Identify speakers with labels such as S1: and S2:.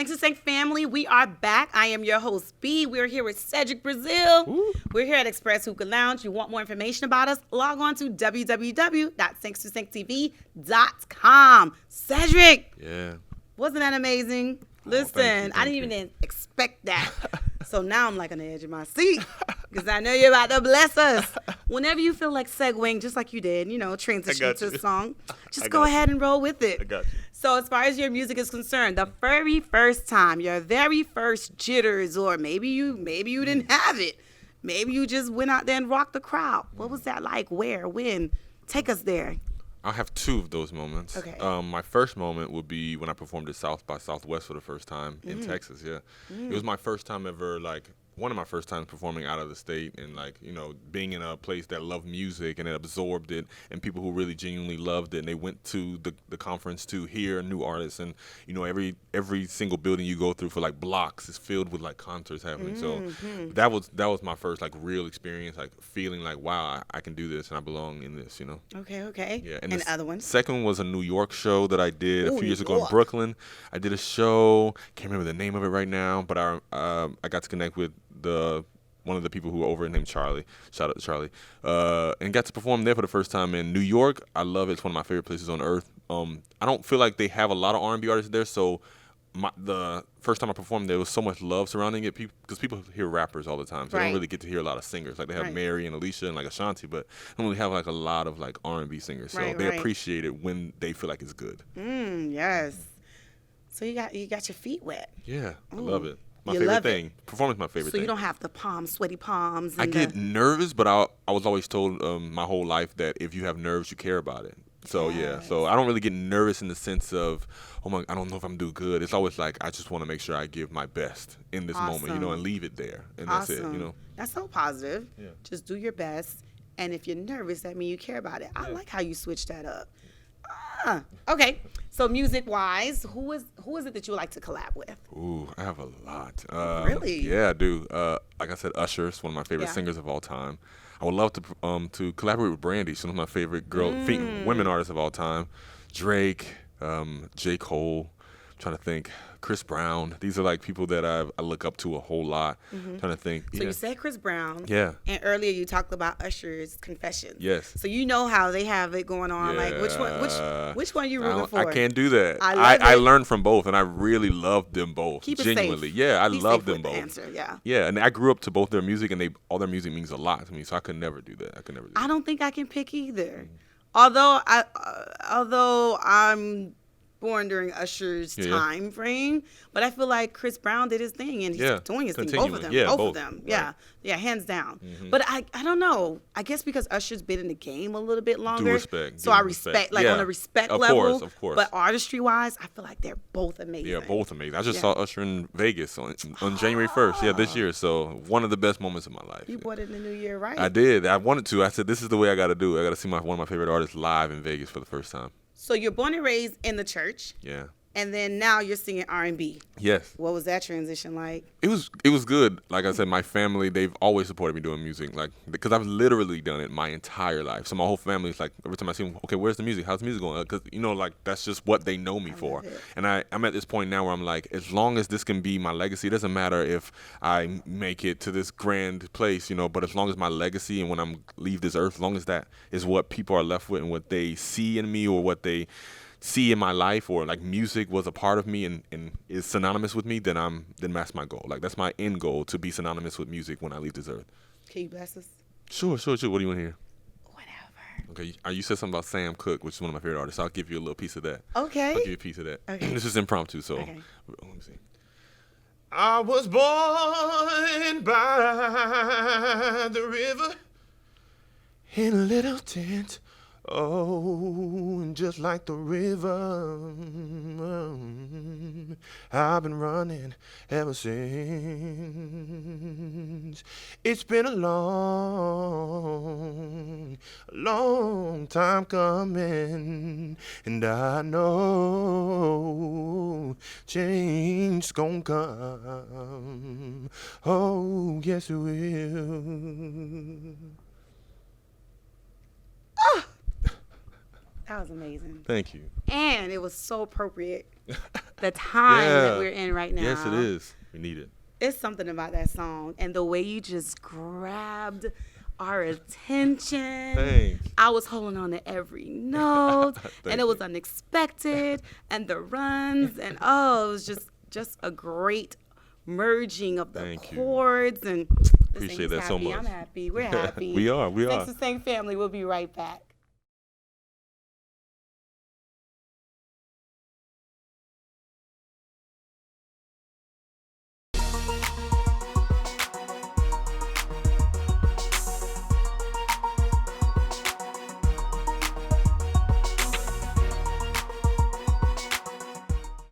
S1: Thanks to Seg family, we are back. I am your host, B. We're here with Cedric Brazil.
S2: Ooh.
S1: We're here at Express Hookah Lounge. You want more information about us? Log on to www.thanks2SegTV.com. Cedric!
S2: Yeah.
S1: Wasn't that amazing? Listen,
S2: thank
S1: I didn't
S2: you.
S1: even expect that. So now I'm like on the edge of my seat because I know you're about to bless us. Whenever you feel like segueing, just like you did, transition
S2: got
S1: to
S2: you.
S1: a song, just
S2: I
S1: go
S2: got
S1: ahead
S2: you.
S1: and roll with it.
S2: I got you.
S1: So as far as your music is concerned, the very first time, your very first jitters, or maybe you didn't have it. Maybe you just went out there and rocked the crowd. What was that like? Where? When? Take us there.
S2: I have two of those moments.
S1: Okay.
S2: My first moment would be when I performed at South by Southwest for the first time in Texas. Yeah. It was my first time ever, one of my first times performing out of the state and being in a place that loved music and it absorbed it and people who really genuinely loved it, and they went to the conference to hear new artists, and every single building you go through for blocks is filled with concerts happening. So that was my first real experience, feeling wow, I can do this and I belong in this.
S1: Okay.
S2: Yeah.
S1: And the other one?
S2: Second one was a New York show that I did a
S1: Ooh,
S2: few years
S1: New
S2: ago in
S1: York.
S2: Brooklyn. I did a show, can't remember the name of it right now, but I got to connect with one of the people who were over named Charlie. Shout out to Charlie. And got to perform there for the first time in New York. I love it. It's one of my favorite places on earth. I don't feel like they have a lot of R&B artists there, so the first time I performed there was so much love surrounding it, because people hear rappers all the time, so they
S1: Right.
S2: don't really get to hear a lot of singers. They have
S1: Right.
S2: Mary and Alicia and Ashanti, but they don't really have a lot of R&B singers. So
S1: Right,
S2: they
S1: right.
S2: appreciate it when they feel like it's good.
S1: Yes. So you got your feet wet.
S2: Yeah, I
S1: Ooh.
S2: love it. My
S1: You
S2: favorite
S1: love it.
S2: thing. Performance is my favorite
S1: So
S2: thing.
S1: you don't have the sweaty palms.
S2: I
S1: And
S2: get nervous, but I was always told my whole life that if you have nerves, you care about it. So yeah, so I don't really get nervous in the sense of, I don't know if I'm doing good. It's always I just want to make sure I give my best in this moment,
S1: Awesome.
S2: and leave it there, and
S1: awesome.
S2: that's it,
S1: That's so positive.
S2: Yeah.
S1: Just do your best, and if you're nervous, that means you care about it. I like how you switch that up. Okay. So music-wise, who is it that you like to collab with?
S2: Ooh, I have a lot.
S1: Really?
S2: Yeah, I do. Like I said, Usher is one of my favorite
S1: Yeah.
S2: singers of all time. I would love to collaborate with Brandy. She's one of my favorite women artists of all time. Drake, J. Cole. I'm trying to think. Chris Brown. These are people that I look up to a whole lot. Trying to think.
S1: So you said Chris Brown.
S2: Yeah.
S1: And earlier you talked about Usher's Confessions.
S2: Yes.
S1: So you know how they have it going on. Which one are you rooting for?
S2: I can't do that.
S1: I love
S2: I
S1: it.
S2: learned from both, and I really loved them both.
S1: Keep it
S2: genuinely.
S1: safe.
S2: Yeah, I
S1: Be
S2: love
S1: safe
S2: them
S1: with the
S2: both.
S1: answer, yeah.
S2: Yeah, and I grew up to both their music, and all their music means a lot to me. So I could never do that. I could never do that.
S1: I don't think I can pick either. Although I'm born during Usher's time frame, but I feel like Chris Brown did his thing, and he's doing his thing. Both of them.
S2: Yeah,
S1: both
S2: both.
S1: of them.
S2: Right.
S1: Yeah, hands down. But I don't know. I guess because Usher's been in the game a little bit longer.
S2: respect.
S1: So
S2: Give
S1: I
S2: him
S1: respect,
S2: respect.
S1: on
S2: Yeah.
S1: a respect
S2: Of
S1: level.
S2: course.
S1: But artistry-wise, I feel like they're both amazing.
S2: Yeah, both amazing. I just saw Usher in Vegas on January 1st. Yeah, this year. So one of the best moments of my life.
S1: You bought it in the new year, right?
S2: I did. I wanted to. I said, this is the way I got to do it. I got to see one of my favorite artists live in Vegas for the first time.
S1: So you're born and raised in the church.
S2: Yeah.
S1: And then now you're singing R&B.
S2: Yes.
S1: What was that transition like?
S2: It was good. Like I said, my family, they've always supported me doing music, because I've literally done it my entire life. So my whole family is every time I see them, okay, where's the music? How's the music going? Because, that's just what they know me for. And I'm at this point now where I'm as long as this can be my legacy, it doesn't matter if I make it to this grand place, but as long as my legacy and when I leave this earth, as long as that is what people are left with and what they see in me or what they see in my life, or music was a part of me and is synonymous with me, then that's my goal. That's my end goal, to be synonymous with music when I leave this earth.
S1: Can you bless us?
S2: Sure. What do you want to hear?
S1: Whatever.
S2: Okay, you said something about Sam Cooke, which is one of my favorite artists. I'll give you a little piece of that.
S1: Okay.
S2: I'll give you a piece of that.
S1: Okay.
S2: This is impromptu, so
S1: Okay.
S2: let me see. I was born by the river in a little tent. Oh, and just like the river, I've been running ever since. It's been a long time coming, and I know change's gonna come. Oh, yes it will.
S1: That was amazing.
S2: Thank you.
S1: And it was so appropriate. The time that
S2: Yeah.
S1: we're in right now.
S2: Yes, it is. We need it.
S1: It's something about that song and the way you just grabbed our attention.
S2: Thanks.
S1: I was holding on to every note, and
S2: Thank
S1: it was
S2: you.
S1: unexpected, and the runs, and oh, it was just a great merging of the
S2: Thank you.
S1: chords. And
S2: Appreciate that so
S1: happy.
S2: much.
S1: I'm happy. We're happy.
S2: We are.
S1: Thanks to Sing Family. We'll be right back.